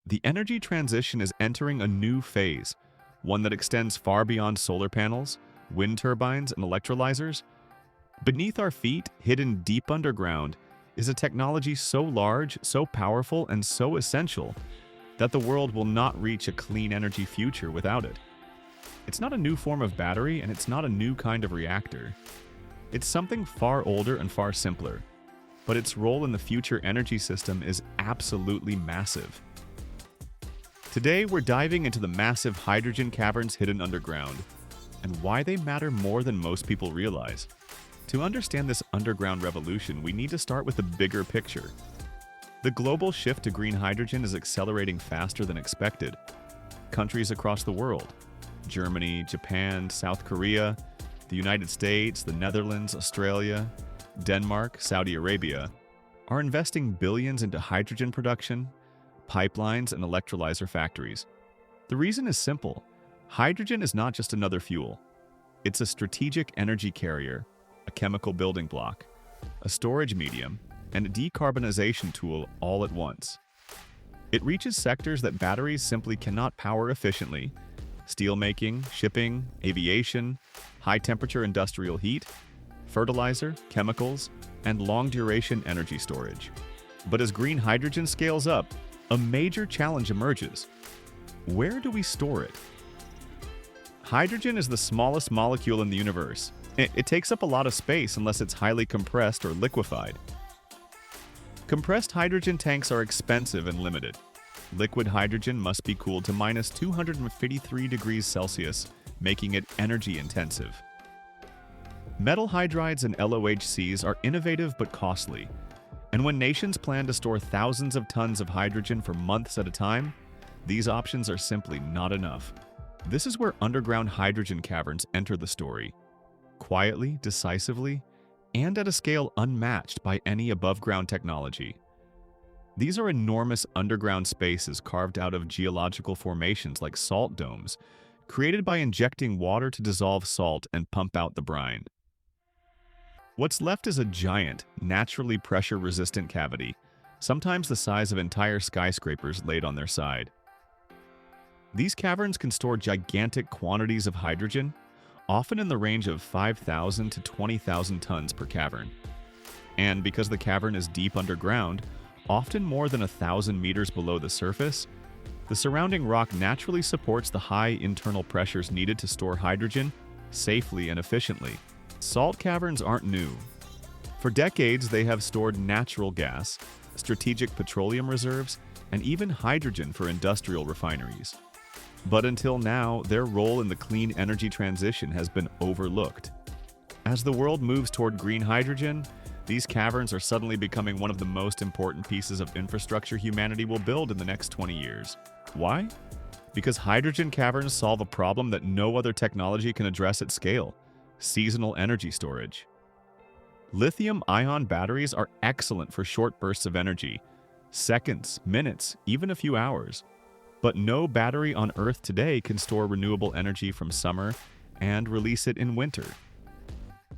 The energy transition is entering a new phase, one that extends far beyond solar panels, wind turbines, and electrolyzers. Beneath our feet, hidden deep underground, is a technology so large, so powerful, and so essential that the world will not reach a clean energy future without it. It's not a new form of battery, and it's not a new kind of reactor. It's something far older and far simpler, but its role in the future energy system is absolutely massive. Today, we're diving into the massive hydrogen caverns hidden underground and why they matter more than most people realize. To understand this underground revolution, we need to start with the bigger picture. The global shift to green hydrogen is accelerating faster than expected. Countries across the world, Germany, Japan, South Korea, the United States, the Netherlands, Australia, Denmark, Saudi Arabia, are investing billions into hydrogen production, pipelines, and electrolyzer factories. The reason is simple. Hydrogen is not just another fuel. It's a strategic energy carrier, a chemical building block, a storage medium, and a decarbonization tool all at once. It reaches sectors that batteries simply cannot power efficiently: steelmaking, shipping, aviation, high-temperature industrial heat, fertilizer, chemicals, and long-duration energy storage. But as green hydrogen scales up, a major challenge emerges. Where do we store it? Hydrogen is the smallest molecule in the universe. It takes up a lot of space unless it's highly compressed or liquefied. Compressed hydrogen tanks are expensive and limited. Liquid hydrogen must be cooled to minus 253 degrees Celsius, making it energy intensive. Metal hydrides and LOHCs are innovative but costly. And when nations plan to store thousands of tons of hydrogen for months at a time, these options are simply not enough. This is where underground hydrogen caverns enter the story. Quietly, decisively, and at a scale unmatched by any above-ground technology. These are enormous underground spaces carved out of geological formations like salt domes, created by injecting water to dissolve salt and pump out the brine. What's left is a giant, naturally pressure-resistant cavity, sometimes the size of entire skyscrapers laid on their side. These caverns can store gigantic quantities of hydrogen, often in the range of 5,000 to 20,000 tons per cavern. And because the cavern is deep underground, often more than 1,000 meters below the surface, the surrounding rock naturally supports the high internal pressures needed to store hydrogen safely and efficiently. Salt caverns aren't new. For decades, they have stored natural gas, strategic petroleum reserves, and even hydrogen for industrial refineries. But until now, their role in the clean energy transition has been overlooked. As the world moves toward green hydrogen, these caverns are suddenly becoming one of the most important pieces of infrastructure humanity will build in the next 20 years. Why? Because hydrogen caverns solve a problem that no other technology can address at scale: seasonal energy storage. Lithium-ion batteries are excellent for short bursts of energy, seconds, minutes, even a few hours. But no battery on Earth today can store renewable energy from summer and release it in winter.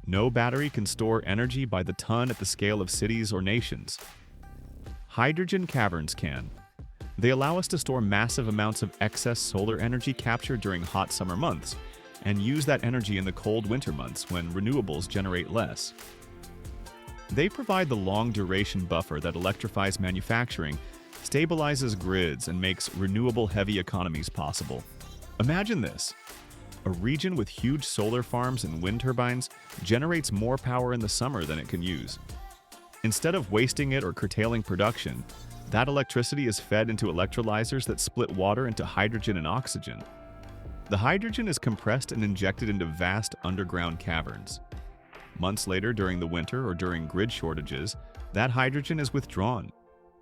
No battery can store energy by the ton at the scale of cities or nations. Hydrogen caverns can. They allow us to store massive amounts of excess solar energy captured during hot summer months and use that energy in the cold winter months when renewables generate less. They provide the long-duration buffer that electrifies manufacturing, stabilizes grids, and makes renewable heavy economies possible. Imagine this. A region with huge solar farms and wind turbines generates more power in the summer than it can use. Instead of wasting it or curtailing production, that electricity is fed into electrolyzers that split water into hydrogen and oxygen. The hydrogen is compressed and injected into vast underground caverns. Months later, during the winter or during grid shortages, that hydrogen is withdrawn,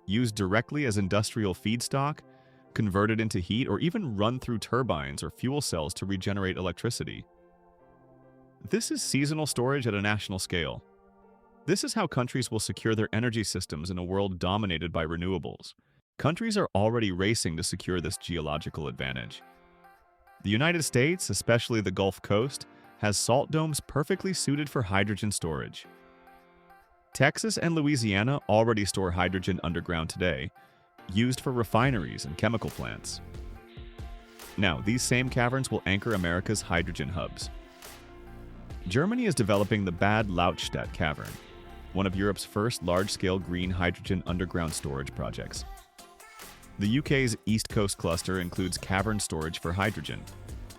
used directly as industrial feedstock, converted into heat, or even run through turbines or fuel cells to regenerate electricity. This is seasonal storage at a national scale. This is how countries will secure their energy systems in a world dominated by renewables. Countries are already racing to secure this geological advantage. The United States, especially the Gulf Coast, has salt domes perfectly suited for hydrogen storage. Texas and Louisiana already store hydrogen underground today, used for refineries and chemical plants. Now, these same caverns will anchor America's hydrogen hubs. Germany is developing the Bad Lauchstadt Cavern, one of Europe's first large-scale green hydrogen underground storage projects. The UK's East Coast cluster includes cavern storage for hydrogen.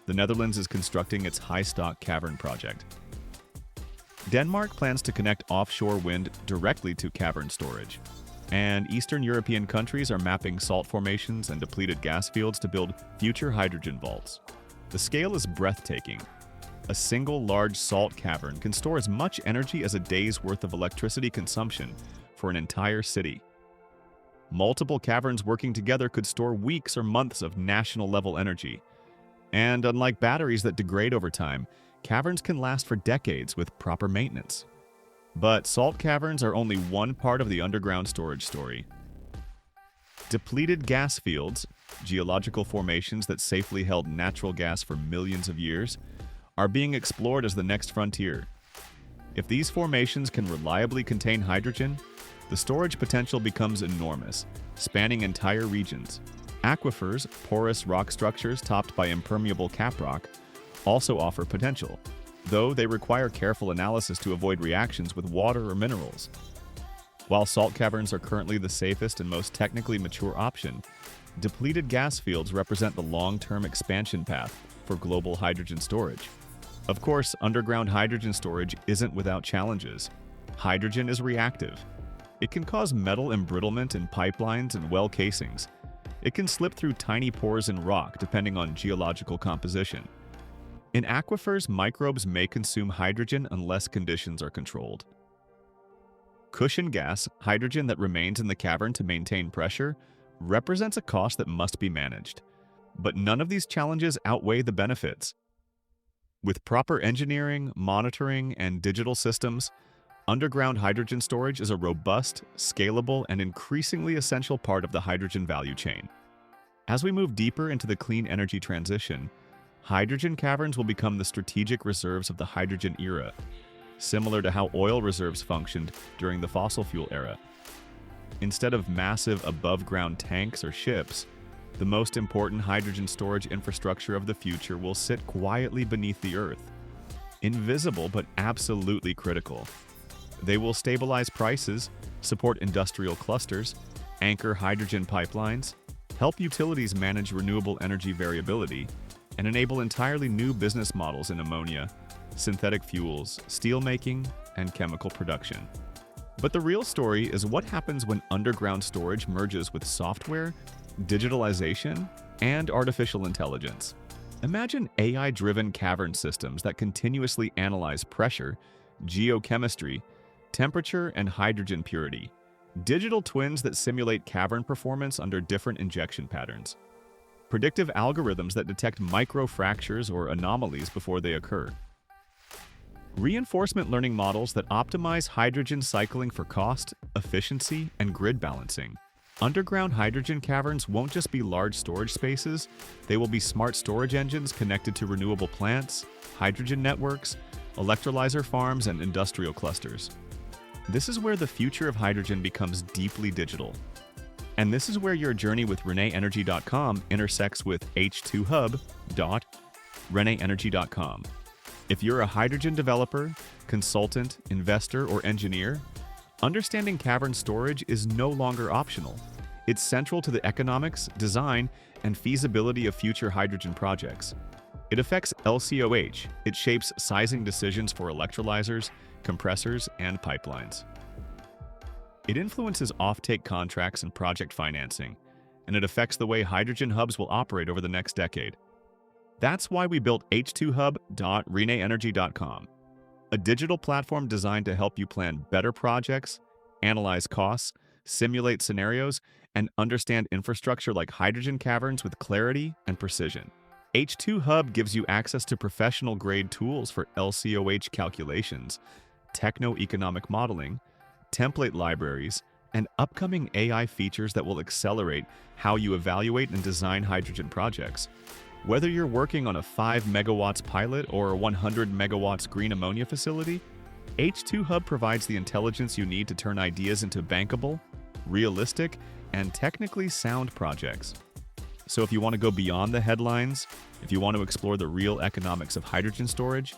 The Netherlands is constructing its High-Stock Cavern project. Denmark plans to connect offshore wind directly to cavern storage. And Eastern European countries are mapping salt formations and depleted gas fields to build future hydrogen vaults. The scale is breathtaking. A single large salt cavern can store as much energy as a day's worth of electricity consumption for an entire city. Multiple caverns working together could store weeks or months of national-level energy. And unlike batteries that degrade over time, caverns can last for decades with proper maintenance. But salt caverns are only one part of the underground storage story. Depleted gas fields, geological formations that safely held natural gas for millions of years, are being explored as the next frontier. If these formations can reliably contain hydrogen, the storage potential becomes enormous, spanning entire regions. Aquifers, porous rock structures topped by impermeable caprock, also offer potential, though they require careful analysis to avoid reactions with water or minerals. While salt caverns are currently the safest and most technically mature option, depleted gas fields represent the long-term expansion path for global hydrogen storage. Of course, underground hydrogen storage isn't without challenges. Hydrogen is reactive. It can cause metal embrittlement in pipelines and well casings. It can slip through tiny pores in rock depending on geological composition. In aquifers, microbes may consume hydrogen unless conditions are controlled. Cushion gas, hydrogen that remains in the cavern to maintain pressure, represents a cost that must be managed. But none of these challenges outweigh the benefits. With proper engineering, monitoring, and digital systems, underground hydrogen storage is a robust, scalable, and increasingly essential part of the hydrogen value chain. As we move deeper into the clean energy transition, hydrogen caverns will become the strategic reserves of the hydrogen era, similar to how oil reserves functioned during the fossil fuel era. Instead of massive above-ground tanks or ships, the most important hydrogen storage infrastructure of the future will sit quietly beneath the Earth. Invisible but absolutely critical. They will stabilize prices, support industrial clusters, anchor hydrogen pipelines, help utilities manage renewable energy variability, and enable entirely new business models in ammonia, synthetic fuels, steelmaking, and chemical production. But the real story is what happens when underground storage merges with software, digitalization, and artificial intelligence. Imagine AI-driven cavern systems that continuously analyze pressure, geochemistry, temperature, and hydrogen purity. Digital twins that simulate cavern performance under different injection patterns. Predictive algorithms that detect microfractures or anomalies before they occur. Reinforcement learning models that optimize hydrogen cycling for cost, efficiency, and grid balancing. Underground hydrogen caverns won't just be large storage spaces, they will be smart storage engines connected to renewable plants, hydrogen networks, electrolyzer farms, and industrial clusters. This is where the future of hydrogen becomes deeply digital. And this is where your journey with renewable-driven intersects with h2hub.renewable-driven. If you're a hydrogen developer, consultant, investor, or engineer, understanding cavern storage is no longer optional. It's central to the economics, design, and feasibility of future hydrogen projects. It affects LCOH. It shapes sizing decisions for electrolyzers, compressors, and pipelines. It influences offtake contracts and project financing, and it affects the way hydrogen hubs will operate over the next decade. That's why we built h2hub.renewable-driven, a digital platform designed to help you plan better projects, analyze costs, simulate scenarios, and understand infrastructure like hydrogen caverns with clarity and precision. H2Hub gives you access to professional-grade tools for LCOH calculations, techno-economic modeling, template libraries, and upcoming AI features that will accelerate how you evaluate and design hydrogen projects. Whether you're working on a 5 megawatts pilot or a 100 megawatts green ammonia facility, H2Hub provides the intelligence you need to turn ideas into bankable, realistic, and technically sound projects. So if you want to go beyond the headlines, if you want to explore the real economics of hydrogen storage,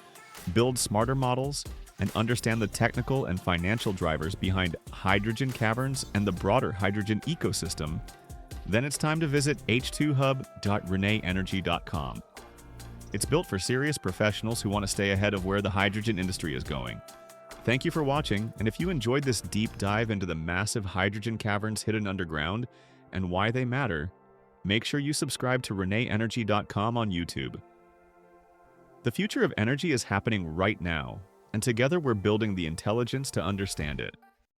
build smarter models, and understand the technical and financial drivers behind hydrogen caverns and the broader hydrogen ecosystem, then it's time to visit h2hub.renewable-driven.com. It's built for serious professionals who want to stay ahead of where the hydrogen industry is going. Thank you for watching, and if you enjoyed this deep dive into the massive hydrogen caverns hidden underground and why they matter, make sure you subscribe to renewable-driven.com on YouTube. The future of energy is happening right now, and together we're building the intelligence to understand it.